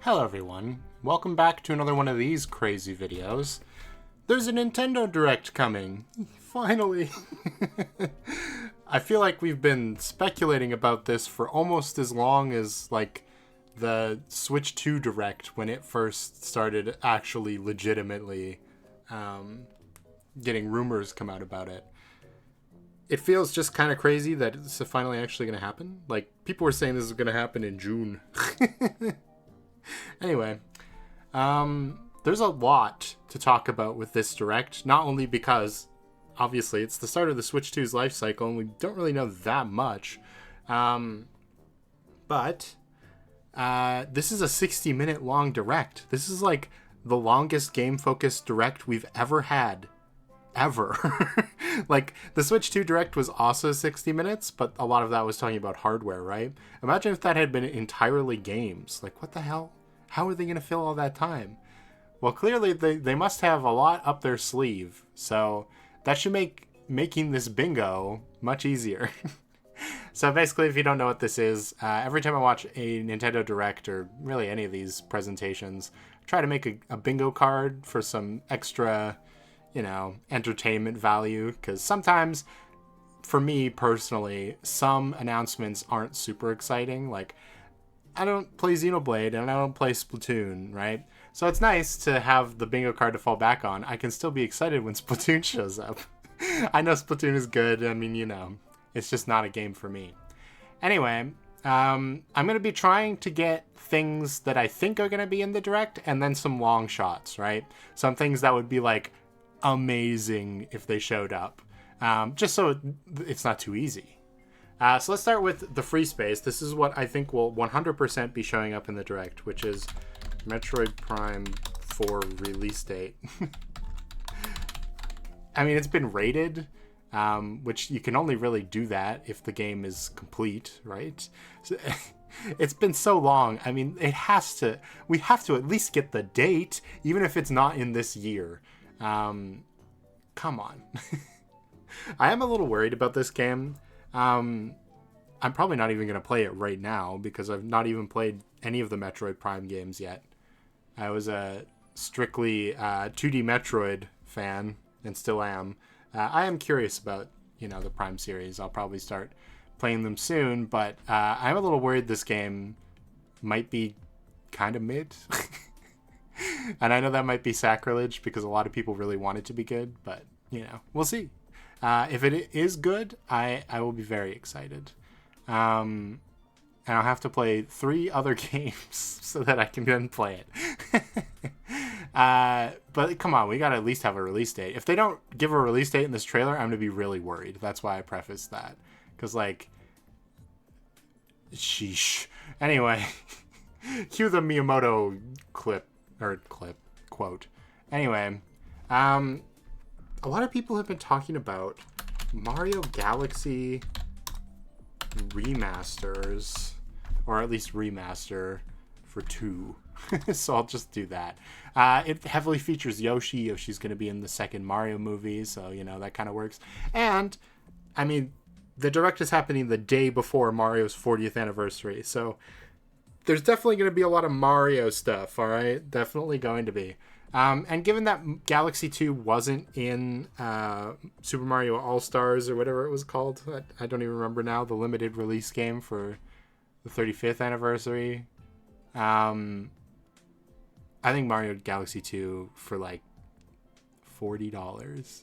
Hello everyone, welcome back to another one of these crazy videos. There's a Nintendo Direct coming, finally. I feel like we've been speculating about this for almost as long as like the Switch 2 Direct when it first started actually legitimately getting rumors come out about it. It feels just kind of crazy that it's finally actually going to happen. Like, people were saying this is going to happen in June. Anyway, there's a lot to talk about with this Direct, not only because, obviously, it's the start of the Switch 2's life cycle, and we don't really know that much, but this is a 60-minute long Direct. This is, like, the longest game-focused Direct we've ever had. Ever. Like, the Switch 2 Direct was also 60 minutes, but a lot of that was talking about hardware, right? Imagine if that had been entirely games. Like, what the hell? How are they going to fill all that time? Well, clearly they must have a lot up their sleeve, so that should make making this bingo much easier. So basically, if you don't know what this is, every time I watch a Nintendo Direct, or really any of these presentations, I try to make a bingo card for some extra, entertainment value, because sometimes, for me personally, some announcements aren't super exciting. Like, I don't play Xenoblade and I don't play Splatoon, right? So it's nice to have the bingo card to fall back on. I can still be excited when Splatoon shows up. I know Splatoon is good. I mean, it's just not a game for me. Anyway, I'm going to be trying to get things that I think are going to be in the Direct, and then some long shots, right? Some things that would be like amazing if they showed up, just so it's not too easy. So let's start with the free space. This is what I think will 100% be showing up in the Direct, which is Metroid Prime 4 release date. I mean, it's been rated, which you can only really do that if the game is complete, right? So, it's been so long. I mean, we have to at least get the date, even if it's not in this year. Come on. I am a little worried about this game. I'm probably not even going to play it right now because I've not even played any of the Metroid Prime games yet. I was a strictly 2D Metroid fan and still am. I am curious about, the Prime series. I'll probably start playing them soon, but I'm a little worried this game might be kind of mid. And I know that might be sacrilege because a lot of people really want it to be good, but, we'll see. If it is good, I will be very excited. And I'll have to play 3 other games so that I can then play it. But come on, we gotta at least have a release date. If they don't give a release date in this trailer, I'm gonna be really worried. That's why I prefaced that. Because, sheesh. Anyway, cue the Miyamoto quote. Anyway, a lot of people have been talking about Mario Galaxy remasters, or at least remaster for 2. So I'll just do that. It heavily features Yoshi. Yoshi's going to be in the second Mario movie, so, that kind of works. And, I mean, the Direct is happening the day before Mario's 40th anniversary, so there's definitely going to be a lot of Mario stuff, all right? Definitely going to be. And given that Galaxy 2 wasn't in Super Mario All-Stars or whatever it was called, I don't even remember now, the limited release game for the 35th anniversary, I think Mario Galaxy 2 for like $40.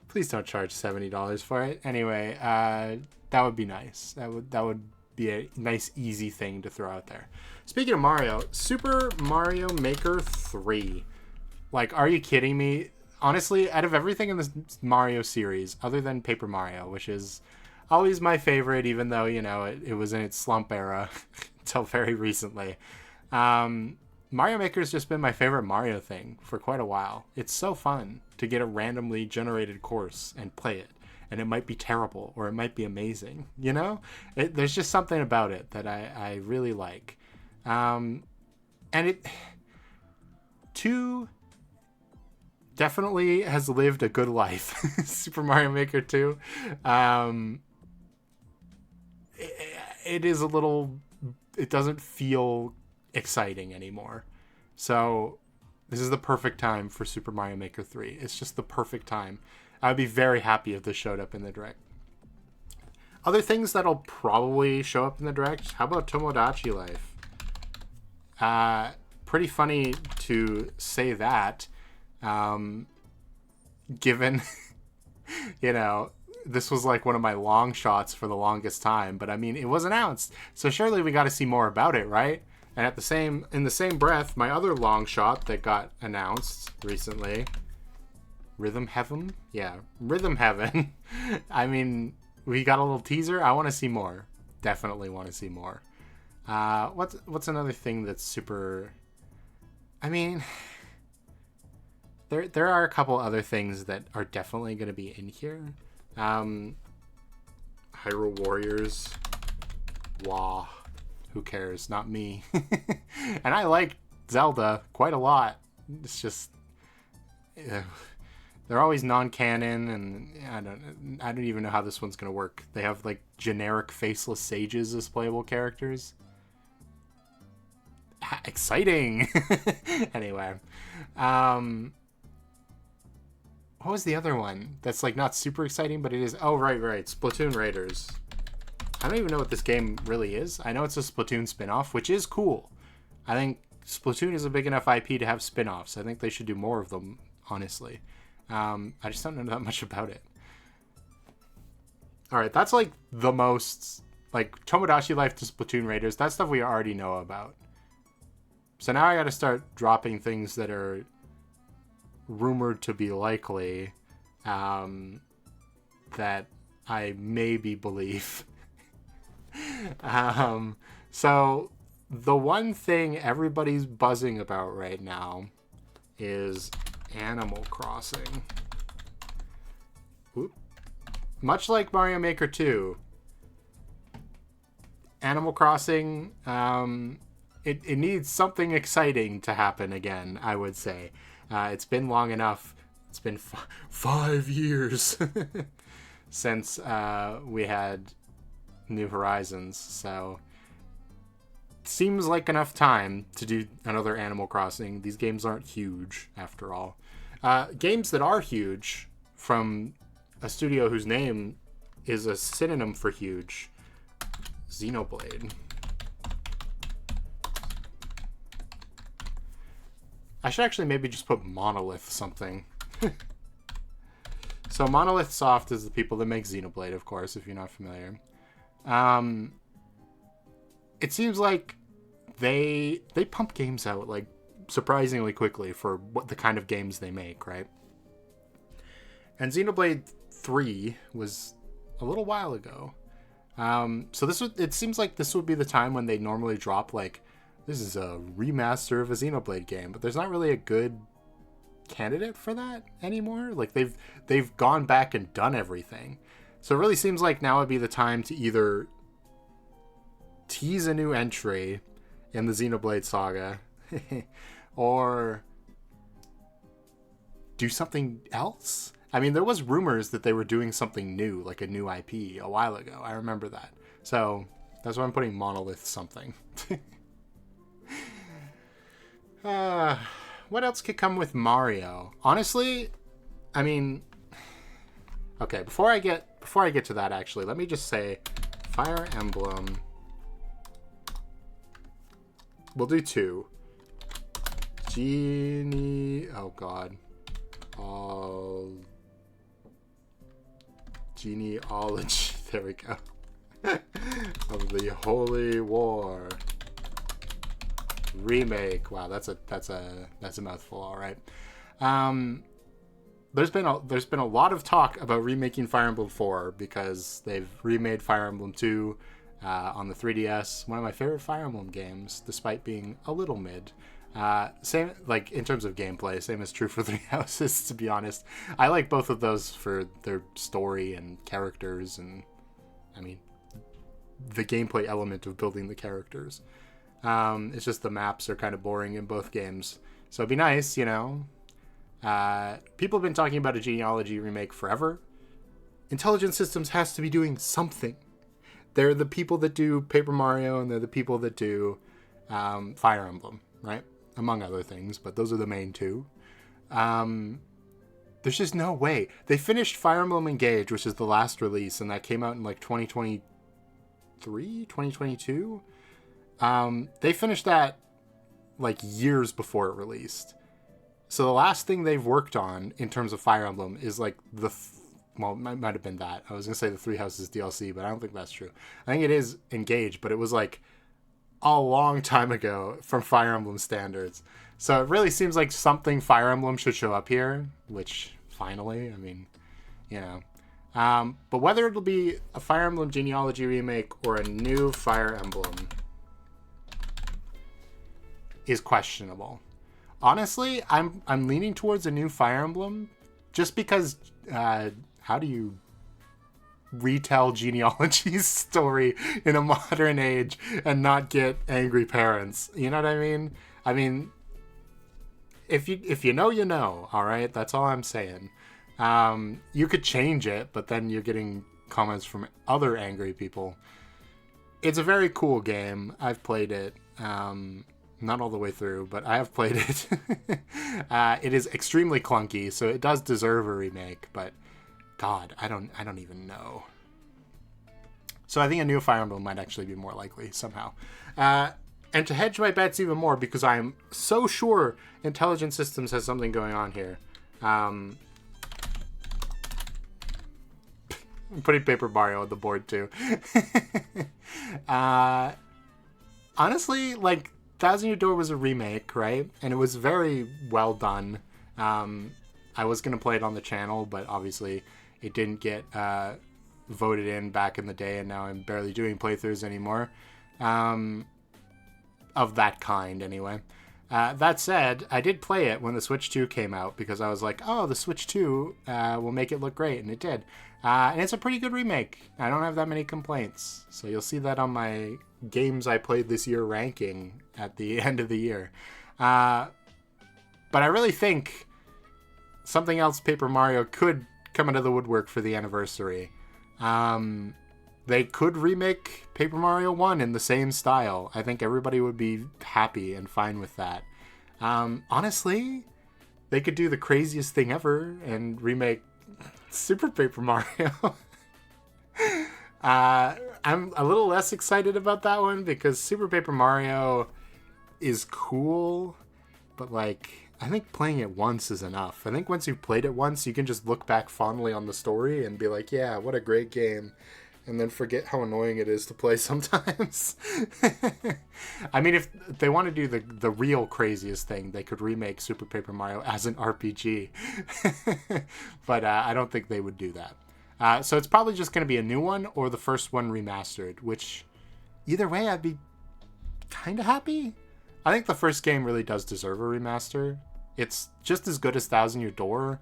Please don't charge $70 for it. Anyway, that would be nice. That would be a nice, easy thing to throw out there. Speaking of Mario, Super Mario Maker 3. Like, are you kidding me? Honestly, out of everything in this Mario series, other than Paper Mario, which is always my favorite, even though, it was in its slump era until very recently. Mario Maker's just been my favorite Mario thing for quite a while. It's so fun to get a randomly generated course and play it. And it might be terrible or it might be amazing, There's just something about it that I really like. And it 2 definitely has lived a good life. Super Mario Maker 2. It is a little... It doesn't feel exciting anymore. So this is the perfect time for Super Mario Maker 3. It's just the perfect time. I would be very happy if this showed up in the Direct. Other things that'll probably show up in the Direct, how about Tomodachi Life? Pretty funny to say that, given, you know, this was like one of my long shots for the longest time, but I mean, it was announced, so surely we got to see more about it, right? And in the same breath, my other long shot that got announced recently, Rhythm Heaven? Yeah, Rhythm Heaven. I mean, we got a little teaser. I want to see more. Definitely want to see more. What's another thing that's super... I mean, there are a couple other things that are definitely going to be in here. Hyrule Warriors. Wah. Who cares? Not me. And I like Zelda quite a lot. It's just... they're always non-canon, and I don't even know how this one's going to work. They have, like, generic faceless sages as playable characters. Exciting! Anyway. What was the other one that's, like, not super exciting, but it is... Oh, right. Splatoon Raiders. I don't even know what this game really is. I know it's a Splatoon spin-off, which is cool. I think Splatoon is a big enough IP to have spin-offs. I think they should do more of them, honestly. I just don't know that much about it. Alright, that's like the most... Like, Tomodachi Life to Splatoon Raiders, that stuff we already know about. So now I gotta start dropping things that are rumored to be likely, that I maybe believe. So, the one thing everybody's buzzing about right now is Animal Crossing. Oop. Much like Mario Maker 2, Animal Crossing, it needs something exciting to happen again, I would say. It's been long enough. It's been 5 years since we had New Horizons, so seems like enough time to do another Animal Crossing. These games aren't huge, after all. Games that are huge, from a studio whose name is a synonym for huge, Xenoblade. I should actually maybe just put Monolith something. So Monolith Soft is the people that make Xenoblade, of course, if you're not familiar. It seems like they pump games out like surprisingly quickly for what the kind of games they make, right? And Xenoblade 3 was a little while ago. So it seems like this would be the time when they normally drop like, this is a remaster of a Xenoblade game, but there's not really a good candidate for that anymore. Like they've gone back and done everything. So it really seems like now would be the time to either tease a new entry in the Xenoblade saga or do something else. I mean, there was rumors that they were doing something new, like a new IP a while ago. I remember that. So that's why I'm putting Monolith something. What else could come with Mario? Honestly, I mean, okay, before I get to that, actually, let me just say Fire Emblem. We'll do 2. Genealogy. There we go. Of the Holy War remake. Wow, that's a mouthful. All right. There's been a lot of talk about remaking Fire Emblem 4 because they've remade Fire Emblem 2 on the 3DS. One of my favorite Fire Emblem games, despite being a little mid. Same, like, in terms of gameplay, same is true for Three Houses, to be honest. I like both of those for their story and characters, and I mean, the gameplay element of building the characters. It's just the maps are kind of boring in both games. So it'd be nice, you know. People have been talking about a Genealogy remake forever. Intelligent Systems has to be doing something. They're the people that do Paper Mario, and they're the people that do Fire Emblem, right? Among other things, but those are the main two. There's just no way. They finished Fire Emblem Engage, which is the last release, and that came out in like 2023, 2022. They finished that like years before it released. So the last thing they've worked on in terms of Fire Emblem is like well, it might have been that. I was going to say the Three Houses DLC, but I don't think that's true. I think it is Engage, but it was like a long time ago from Fire Emblem standards. So it really seems like something Fire Emblem should show up here, which finally, I mean, you know. But whether it'll be a Fire Emblem Genealogy remake or a new Fire Emblem is questionable. Honestly, I'm leaning towards a new Fire Emblem just because how do you retell Genealogy's story in a modern age and not get angry parents? You know what I mean? I mean, if you know, you know, all right? That's all I'm saying. You could change it, but then you're getting comments from other angry people. It's a very cool game. I've played it. Not all the way through, but I have played it. It is extremely clunky, so it does deserve a remake, but God, I don't even know. So I think a new Fire Emblem might actually be more likely somehow. And to hedge my bets even more, because I am so sure Intelligent Systems has something going on here. I'm putting Paper Mario on the board too. Honestly, like, Thousand Year Door was a remake, right? And it was very well done. I was going to play it on the channel, but obviously it didn't get voted in back in the day, and now I'm barely doing playthroughs anymore. Of that kind, anyway. That said, I did play it when the Switch 2 came out, because I was like, oh, the Switch 2 will make it look great, and it did. And it's a pretty good remake. I don't have that many complaints, so you'll see that on my games I played this year ranking at the end of the year. But I really think something else Paper Mario could come out of the woodwork for the anniversary. They could remake Paper Mario 1 in the same style. I think everybody would be happy and fine with that. Honestly, they could do the craziest thing ever and remake Super Paper Mario. I'm a little less excited about that one because Super Paper Mario is cool, but like, I think playing it once is enough. I think once you've played it once, you can just look back fondly on the story and be like, yeah, what a great game. And then forget how annoying it is to play sometimes. I mean, if they want to do the real craziest thing, they could remake Super Paper Mario as an RPG. But I don't think they would do that. So it's probably just going to be a new one or the first one remastered, which either way, I'd be kind of happy. I think the first game really does deserve a remaster. It's just as good as Thousand Year Door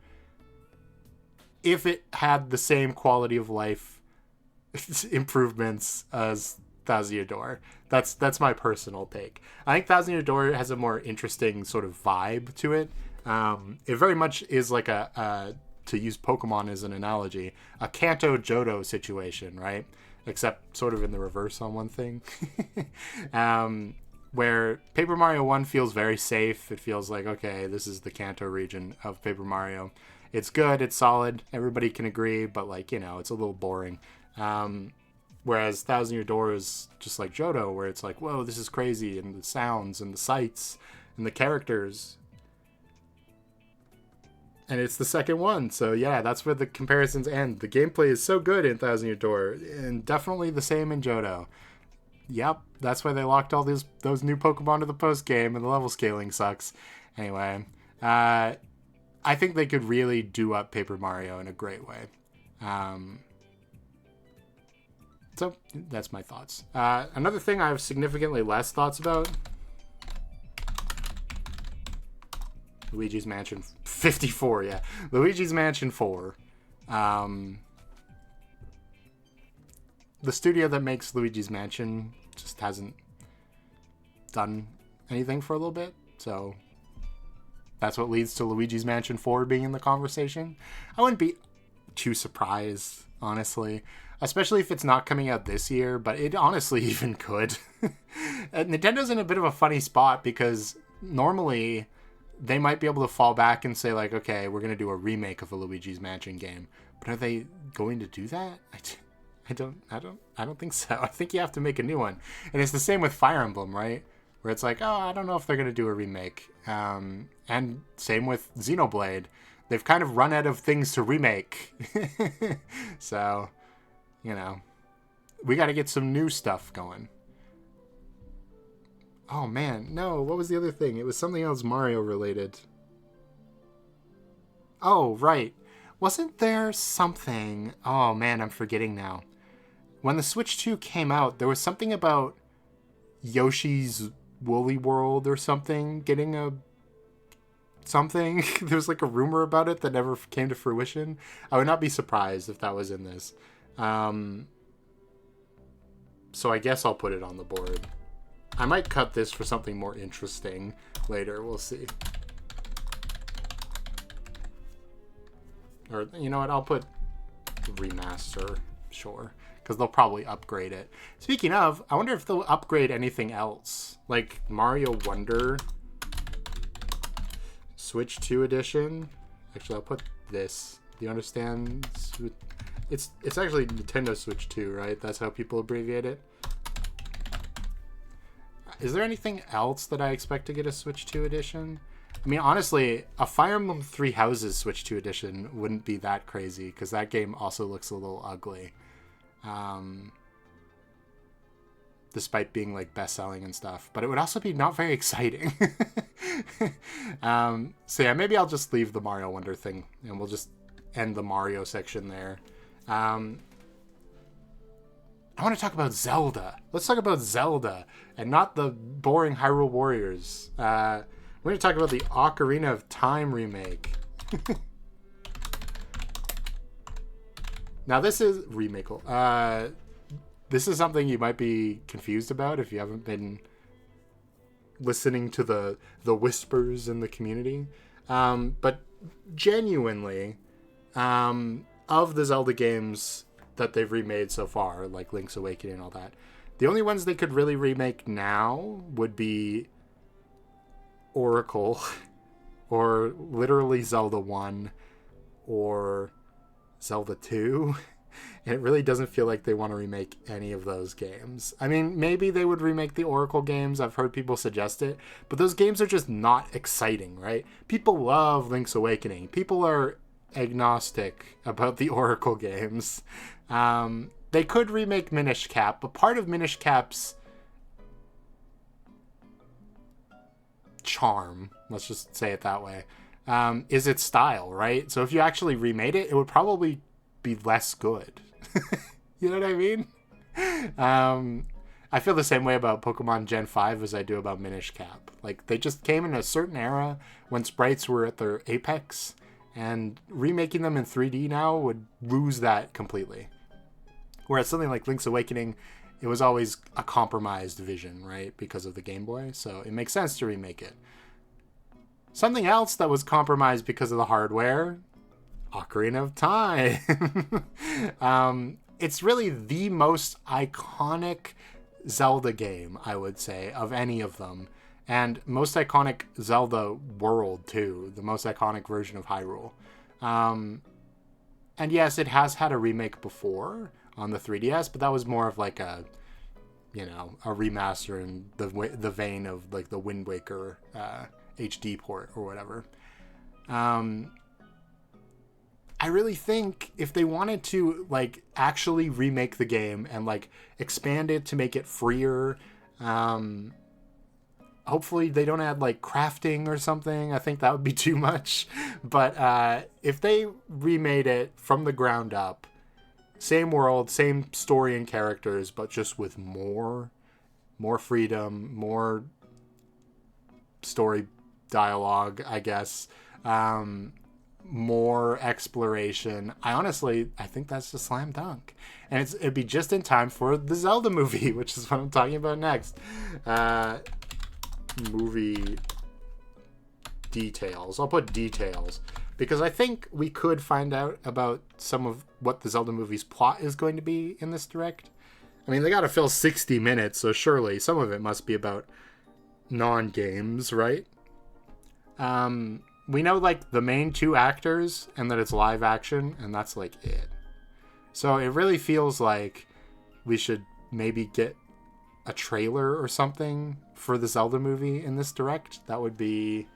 if it had the same quality of life improvements as Thousand Year Door. That's my personal take. I think Thousand Year Door has a more interesting sort of vibe to it. It very much is like a to use Pokemon as an analogy, a Kanto Johto situation, right? Except sort of in the reverse on one thing. Where Paper Mario 1 feels very safe. It feels like, okay, this is the Kanto region of Paper Mario. It's good, it's solid, everybody can agree, but like, you know, it's a little boring. Whereas Thousand Year Door is just like Johto, where it's like, whoa, this is crazy, and the sounds and the sights and the characters. And it's the second one, so yeah, that's where the comparisons end. The gameplay is so good in Thousand Year Door, and definitely the same in Johto. Yep, that's why they locked all those new Pokemon to the post game, and the level scaling sucks. Anyway, I think they could really do up Paper Mario in a great way. So that's my thoughts. Another thing I have significantly less thoughts about: Luigi's Mansion 54. Yeah, Luigi's Mansion 4. The studio that makes Luigi's Mansion just hasn't done anything for a little bit, so that's what leads to Luigi's Mansion 4 being in the conversation. I wouldn't be too surprised, honestly. especially if it's not coming out this year, but it honestly even could. Nintendo's in a bit of a funny spot because normally they might be able to fall back and say like, okay, we're going to do a remake of a Luigi's Mansion game. But are they going to do that? I don't think so. I think you have to make a new one. And it's the same with Fire Emblem, right? Where it's like, oh, I don't know if they're going to do a remake. And same with Xenoblade. They've kind of run out of things to remake. So, you know, we got to get some new stuff going. Oh, man. No, what was the other thing? It was something else Mario related. Oh, right. Wasn't there something... Oh, man, I'm forgetting now. When the Switch 2 came out, there was something about Yoshi's Woolly World or something getting a... something. There's like a rumor about it that never came to fruition. I would not be surprised if that was in this. So I guess I'll put it on the board. I might cut this for something more interesting later. We'll see. Or, you know what? I'll put remaster, sure. Because they'll probably upgrade it. Speaking of, I wonder if they'll upgrade anything else. Like Mario Wonder Switch 2 edition. Actually, I'll put this. Do you understand? It's actually Nintendo Switch 2, right? That's how people abbreviate it. Is there anything else that I expect to get a Switch 2 edition? I mean, honestly, a Fire Emblem Three Houses Switch 2 edition wouldn't be that crazy, because that game also looks a little ugly. Despite being, like, best-selling and stuff. But it would also be not very exciting. So yeah, maybe I'll just leave the Mario Wonder thing, and we'll just end the Mario section there. I want to talk about Zelda. Let's talk about Zelda, and not the boring Hyrule Warriors. We're going to talk about the Ocarina of Time remake. Now, this is... remake. This is something you might be confused about if you haven't been listening to the whispers in the community. But genuinely, of the Zelda games that they've remade so far, like Link's Awakening and all that, the only ones they could really remake now would be Oracle, or literally Zelda 1, or Zelda 2. And it really doesn't feel like they want to remake any of those games. I mean, maybe they would remake the Oracle games. I've heard people suggest it. But those games are just not exciting, right? People love Link's Awakening. People are agnostic about the Oracle games. They could remake Minish Cap, but part of Minish Cap's charm, let's just say it that way, is its style, right? So if you actually remade it, it would probably be less good. You know what I mean? I feel the same way about Pokemon Gen 5 as I do about Minish Cap. Like, they just came in a certain era when sprites were at their apex, and remaking them in 3D now would lose that completely. Whereas something like Link's Awakening, it was always a compromised vision, right? Because of the Game Boy, so it makes sense to remake it. Something else that was compromised because of the hardware, Ocarina of Time. It's really the most iconic Zelda game, I would say, of any of them. And most iconic Zelda world, too. The most iconic version of Hyrule. And yes, it has had a remake before on the 3DS, but that was more of like a, you know, a remaster in the vein of like the Wind Waker HD port or whatever. I really think if they wanted to like actually remake the game and like expand it to make it freer, hopefully they don't add like crafting or something. I think that would be too much. But if they remade it from the ground up, same world, same story and characters, but just with more freedom, more story dialogue, I guess, more exploration, I think that's a slam dunk. And it'd be just in time for the Zelda movie, which is what I'm talking about next. Movie details. I'll put details. because I think we could find out about some of what the Zelda movie's plot is going to be in this direct. I mean, they got to fill 60 minutes, so surely some of it must be about non-games, right? We know, like, the main two actors and that it's live action, and that's, like, it. So it really feels like we should maybe get a trailer or something for the Zelda movie in this direct. That would be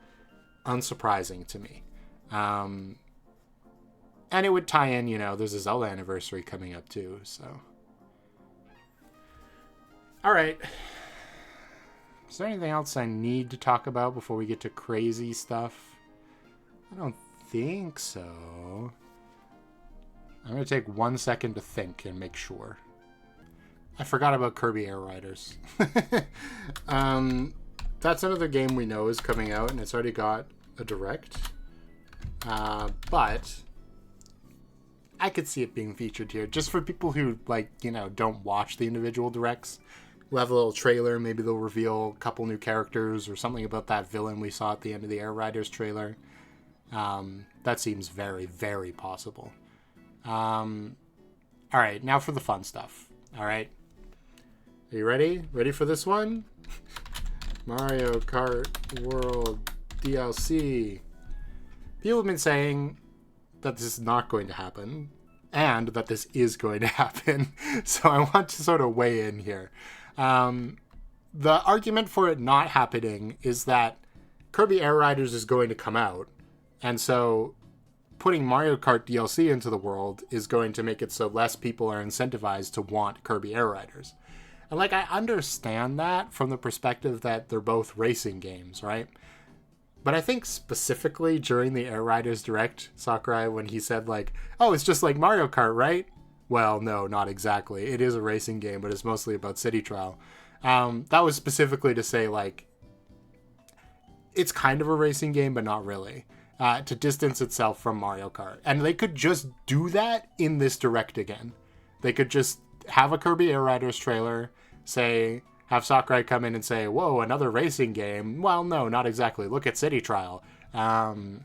unsurprising to me. And it would tie in, there's a Zelda anniversary coming up too, so. All right. Is there anything else I need to talk about before we get to crazy stuff? I don't think so. I'm going to take 1 second to think and make sure. I forgot about Kirby Air Riders. That's another game we know is coming out, and it's already got a direct. But I could see it being featured here, just for people who, don't watch the individual directs. We'll have a little trailer. Maybe they'll reveal a couple new characters or something about that villain we saw at the end of the Air Riders trailer. That seems very, very possible. All right, now for the fun stuff. All right. Are you ready? Ready for this one? Mario Kart World DLC. People have been saying that this is not going to happen and that this is going to happen. So I want to sort of weigh in here. The argument for it not happening is that Kirby Air Riders is going to come out. And so putting Mario Kart DLC into the world is going to make it so less people are incentivized to want Kirby Air Riders. And I understand that from the perspective that they're both racing games, right? But I think specifically during the Air Riders Direct, Sakurai, when he said oh, it's just like Mario Kart, right? Well, no, not exactly. It is a racing game, but it's mostly about City Trial. That was specifically to say it's kind of a racing game, but not really. To distance itself from Mario Kart. And they could just do that in this Direct again. They could just have a Kirby Air Riders trailer, have Sakurai come in and say, whoa, another racing game. Well, no, not exactly. Look at City Trial. And,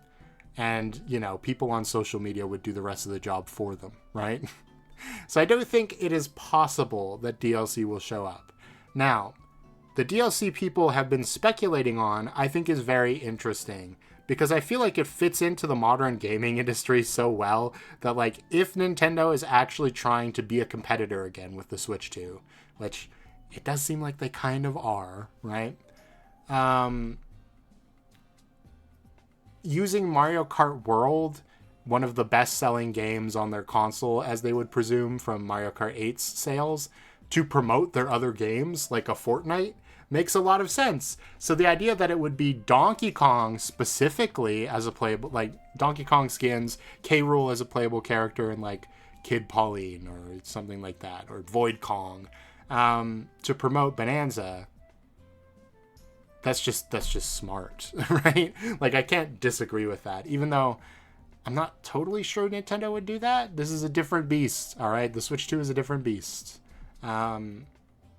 people on social media would do the rest of the job for them, right? So I do think it is possible that DLC will show up. Now, the DLC people have been speculating on, I think is very interesting. Because I feel like it fits into the modern gaming industry so well that, if Nintendo is actually trying to be a competitor again with the Switch 2, which it does seem like they kind of are, right? Using Mario Kart World, one of the best-selling games on their console, as they would presume from Mario Kart 8's sales, to promote their other games, like a Fortnite, makes a lot of sense. So the idea that it would be Donkey Kong specifically as a playable, Donkey Kong skins, K. Rool as a playable character, and Kid Pauline or something like that, or Void Kong, to promote Bonanza. That's just smart, right? I can't disagree with that, even though I'm not totally sure Nintendo would do that. This is a different beast, all right? The Switch 2 is a different beast.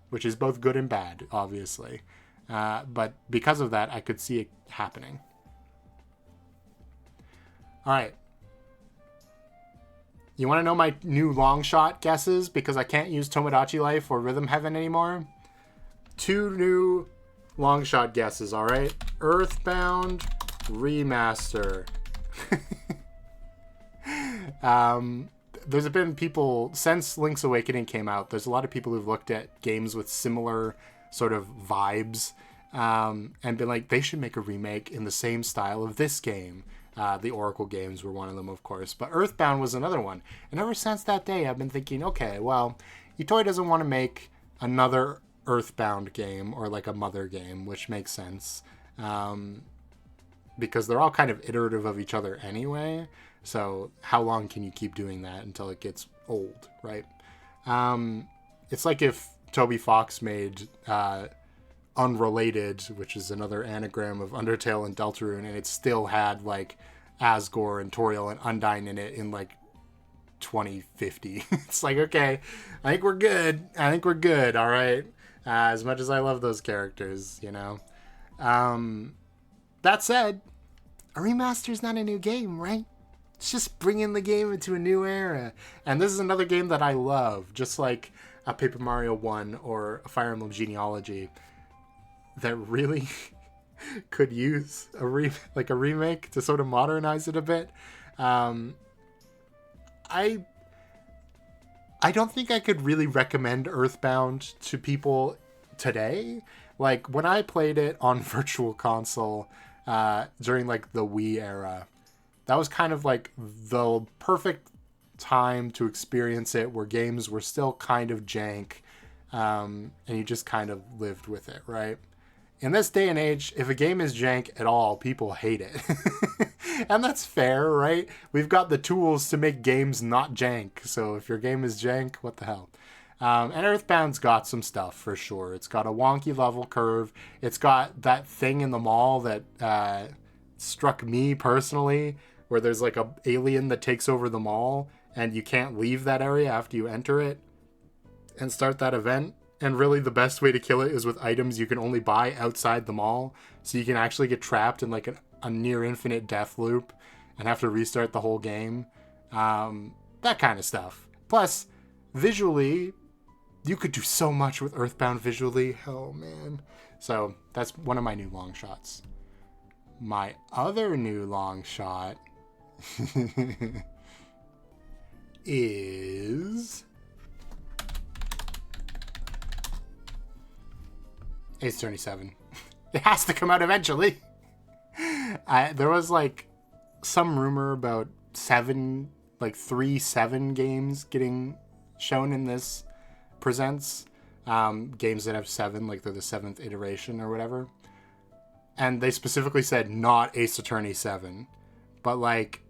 Which is both good and bad, obviously. But because of that, I could see it happening. All right. You want to know my new long shot guesses? Because I can't use Tomodachi Life or Rhythm Heaven anymore. 2 new long shot guesses, all right? Earthbound Remaster. There's been people, since Link's Awakening came out, there's a lot of people who've looked at games with similar sort of vibes and been they should make a remake in the same style of this game. The Oracle games were one of them, of course. But Earthbound was another one. And ever since that day, I've been thinking, okay, well, Itoi doesn't want to make another Earthbound game or a Mother game, which makes sense. Because they're all kind of iterative of each other anyway. So how long can you keep doing that until it gets old, right? It's like if Toby Fox made Unrelated, which is another anagram of Undertale and Deltarune, and it still had Asgore and Toriel and Undyne in it in 2050. It's okay, I think we're good, all right? As much as I love those characters, That said, a remaster is not a new game, right? It's just bringing the game into a new era. And this is another game that I love, just like a Paper Mario 1 or a Fire Emblem Genealogy, that really could use a remake to sort of modernize it a bit. I don't think I could really recommend Earthbound to people today. Like, when I played it on Virtual Console during like the Wii era, that was kind of like the perfect time to experience it, where games were still kind of jank, and you just kind of lived with it, right? In this day and age, if a game is jank at all, people hate it. And that's fair, right? We've got the tools to make games not jank. So if your game is jank, what the hell? And Earthbound's got some stuff for sure. It's got a wonky level curve. It's got that thing in the mall that struck me personally, where there's like a alien that takes over the mall and you can't leave that area after you enter it and start that event. And really the best way to kill it is with items you can only buy outside the mall. So you can actually get trapped in like a near infinite death loop and have to restart the whole game. That kind of stuff. Plus, visually, you could do so much with Earthbound visually. Oh, man. So that's one of my new long shots. My other new long shot is Ace Attorney 7. It has to come out eventually. There was like some rumor about 3 7 games getting shown in this presents. Games that have 7, like they're the 7th iteration or whatever. And they specifically said not Ace Attorney 7. But like,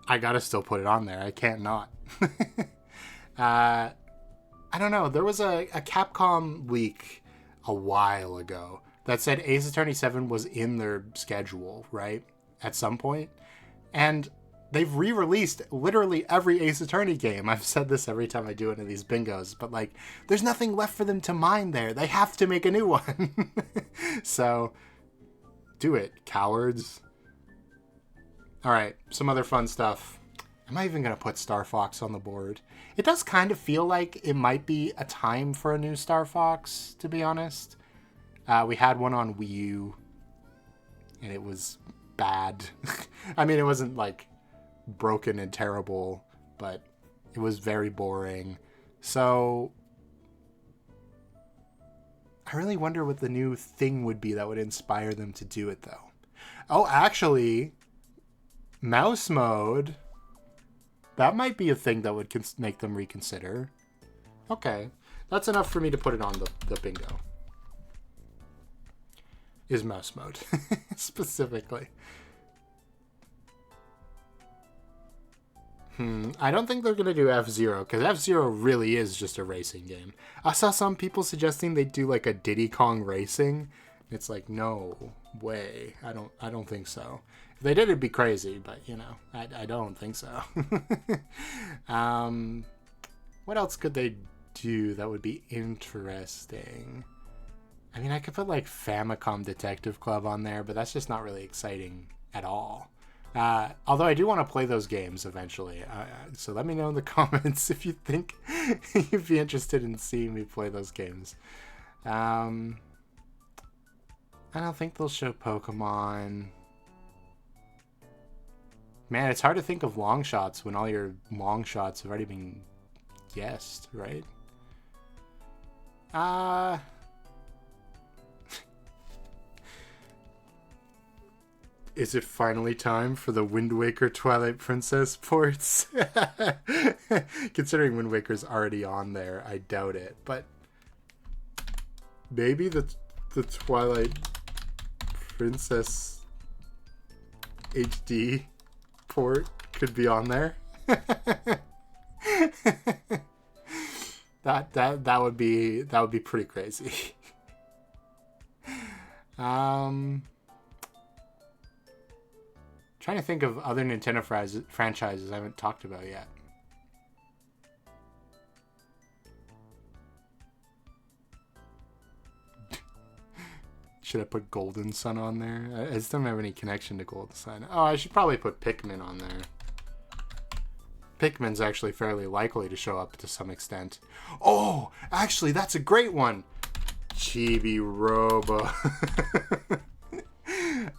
I gotta still put it on there. I can't not. I don't know. There was a Capcom leak a while ago that said Ace Attorney 7 was in their schedule, right? At some point. And they've re-released literally every Ace Attorney game. I've said this every time I do one of these bingos, but like, there's nothing left for them to mine there. They have to make a new one. So, do it, cowards. Alright, some other fun stuff. Am I even going to put Star Fox on the board? It does kind of feel like it might be a time for a new Star Fox, to be honest. We had one on Wii U, and it was bad. I mean, it wasn't, like, broken and terrible, but it was very boring. So, I really wonder what the new thing would be that would inspire them to do it, though. Oh, actually, mouse mode. That might be a thing that would make them reconsider. Okay. That's enough for me to put it on the bingo. Is mouse mode. Specifically. I don't think they're going to do F-Zero, because F-Zero really is just a racing game. I saw some people suggesting they do like a Diddy Kong Racing. It's like, no way. I don't think so. If they did, it'd be crazy, but, you know, I don't think so. What else could they do that would be interesting? I mean, I could put, like, Famicom Detective Club on there, but that's just not really exciting at all. Although I do want to play those games eventually. So let me know in the comments if you think you'd be interested in seeing me play those games. I don't think they'll show Pokemon. Man, it's hard to think of long shots when all your long shots have already been guessed, right? Is it finally time for the Wind Waker Twilight Princess ports? Considering Wind Waker's already on there, I doubt it. But maybe the Twilight Princess HD port could be on there. that would be pretty crazy. Trying to think of other Nintendo franchises I haven't talked about yet. Should I put Golden Sun on there? I just don't have any connection to Golden Sun. Oh, I should probably put Pikmin on there. Pikmin's actually fairly likely to show up to some extent. Oh, actually, that's a great one. Chibi Robo.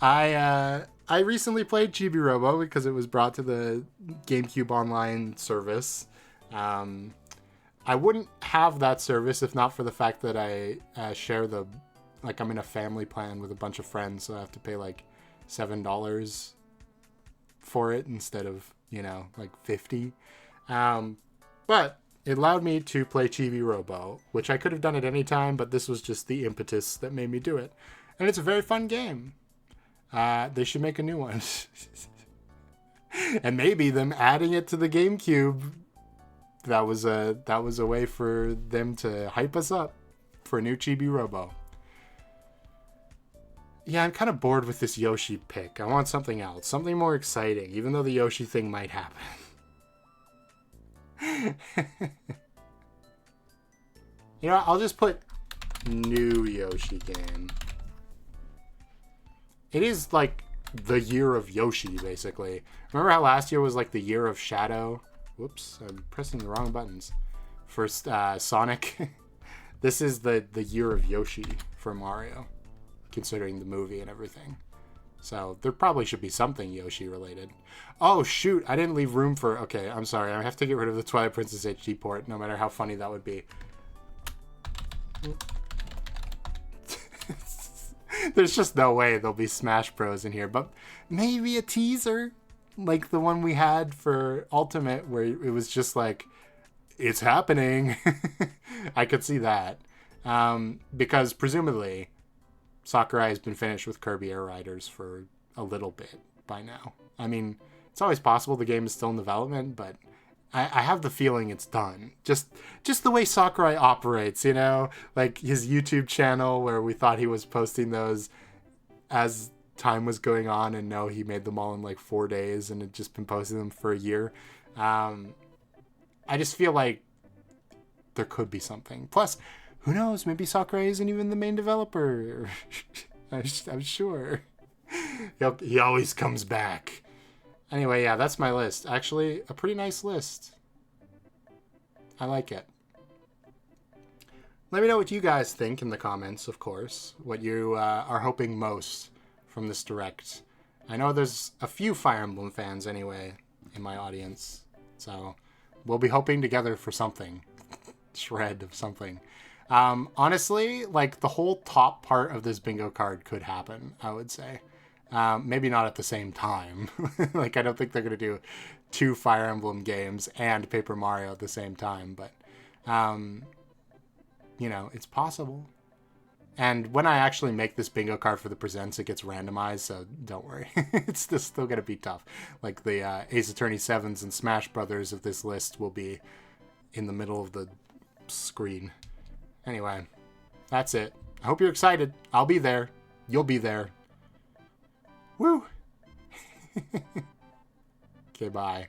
I recently played Chibi Robo because it was brought to the GameCube Online service. I wouldn't have that service if not for the fact that I share the... Like, I'm in a family plan with a bunch of friends, so I have to pay, like, $7 for it instead of, you know, like, $50. But it allowed me to play Chibi Robo, which I could have done at any time, but this was just the impetus that made me do it. And it's a very fun game. They should make a new one. And maybe them adding it to the GameCube, that was a way for them to hype us up for a new Chibi Robo. Yeah, I'm kind of bored with this Yoshi pick. I want something else. Something more exciting, even though the Yoshi thing might happen. You know what? I'll just put new Yoshi game. It is like the year of Yoshi, basically. Remember how last year was like the year of Shadow? Whoops, I'm pressing the wrong buttons. For Sonic. This is the year of Yoshi for Mario, considering the movie and everything. So there probably should be something Yoshi related. Oh shoot, I didn't leave room for... Okay, I'm sorry. I have to get rid of the Twilight Princess HD port, no matter how funny that would be. There's just no way there'll be Smash Bros in here, but maybe a teaser like the one we had for Ultimate where it was just like, it's happening. I could see that. Because presumably Sakurai has been finished with Kirby Air Riders for a little bit by now. I mean, it's always possible the game is still in development, but I have the feeling it's done. Just the way Sakurai operates, you know? Like his YouTube channel where we thought he was posting those as time was going on, and no, he made them all in like 4 days and had just been posting them for a year. I just feel like there could be something. Plus, who knows? Maybe Sakurai isn't even the main developer. I'm sure. He always comes back. Anyway, yeah, that's my list. Actually, a pretty nice list. I like it. Let me know what you guys think in the comments, of course. What you are hoping most from this Direct. I know there's a few Fire Emblem fans, anyway, in my audience. So, we'll be hoping together for something. Shred of something. Honestly, like, the whole top part of this bingo card could happen, I would say. Maybe not at the same time. Like, I don't think they're going to do 2 Fire Emblem games and Paper Mario at the same time. But, you know, it's possible. And when I actually make this bingo card for the Presents, it gets randomized, so don't worry. It's still going to be tough. Like, the Ace Attorney 7s and Smash Brothers of this list will be in the middle of the screen. Anyway, that's it. I hope you're excited. I'll be there. You'll be there. Woo! Okay, bye.